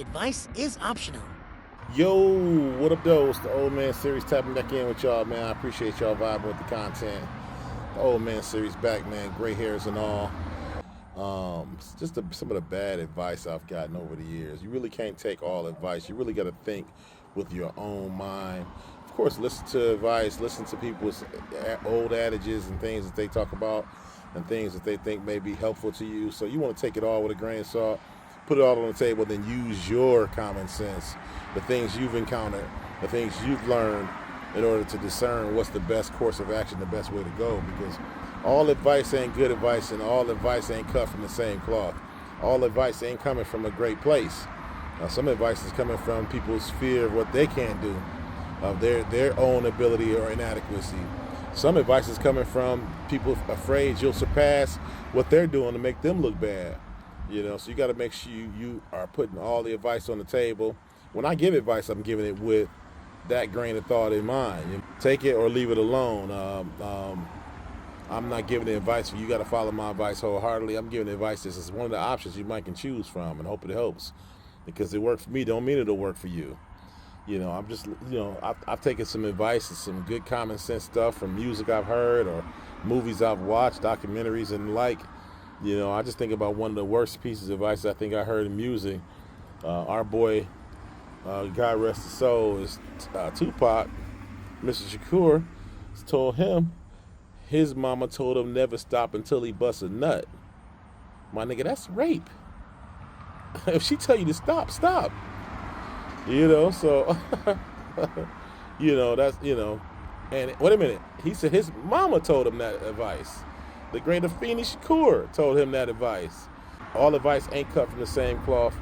Advice is optional. Yo, what up, though? It's the Old Man Series tapping back in with y'all, man. I appreciate y'all vibing with the content. The Old Man Series back, man. Gray hairs and all. Some of the bad advice I've gotten over the years. You really can't take all advice. You really got to think with your own mind. Of course, listen to advice, listen to people's old adages and things that they talk about and things that they think may be helpful to you. So you want to take it all with a grain of salt, put it all on the table, then use your common sense, the things you've encountered, the things you've learned in order to discern what's the best course of action, the best way to go. Because all advice ain't good advice, and all advice ain't cut from the same cloth. All advice ain't coming from a great place. Some advice is coming from people's fear of what they can't do, of their own ability or inadequacy. Some advice is coming from people afraid you'll surpass what they're doing to make them look bad. So you got to make sure you are putting all the advice on the table. When I give advice, I'm giving it with that grain of thought in mind. Take it or leave it alone. I'm not giving the advice. You got to follow my advice wholeheartedly. I'm giving advice. This is one of the options you might can choose from, and hope it helps. Because it worked for me, don't mean it'll work for you. I'm just, I've taken some advice and some good common sense stuff from music I've heard or movies I've watched, documentaries and the like. I just think about one of the worst pieces of advice I think I heard in music. Our boy, God rest his soul, is Tupac, Mr. Shakur, told him his mama told him never stop until he busts a nut. My nigga, that's rape. If she tell you to stop, stop. So, and wait a minute. He said his mama told him that advice. The great Afeni Shakur told him that advice. All advice ain't cut from the same cloth.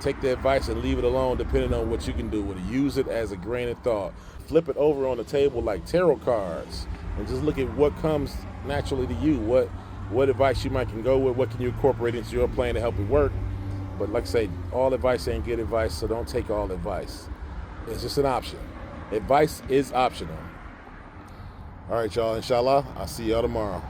Take the advice and leave it alone depending on what you can do with it. Use it as a grain of thought. Flip it over on the table like tarot cards and just look at what comes naturally to you. What advice you might can go with, what can you incorporate into your plan to help it work. But like I say, all advice ain't good advice, so don't take all advice. It's just an option. Advice is optional. All right, y'all. Inshallah, I'll see y'all tomorrow.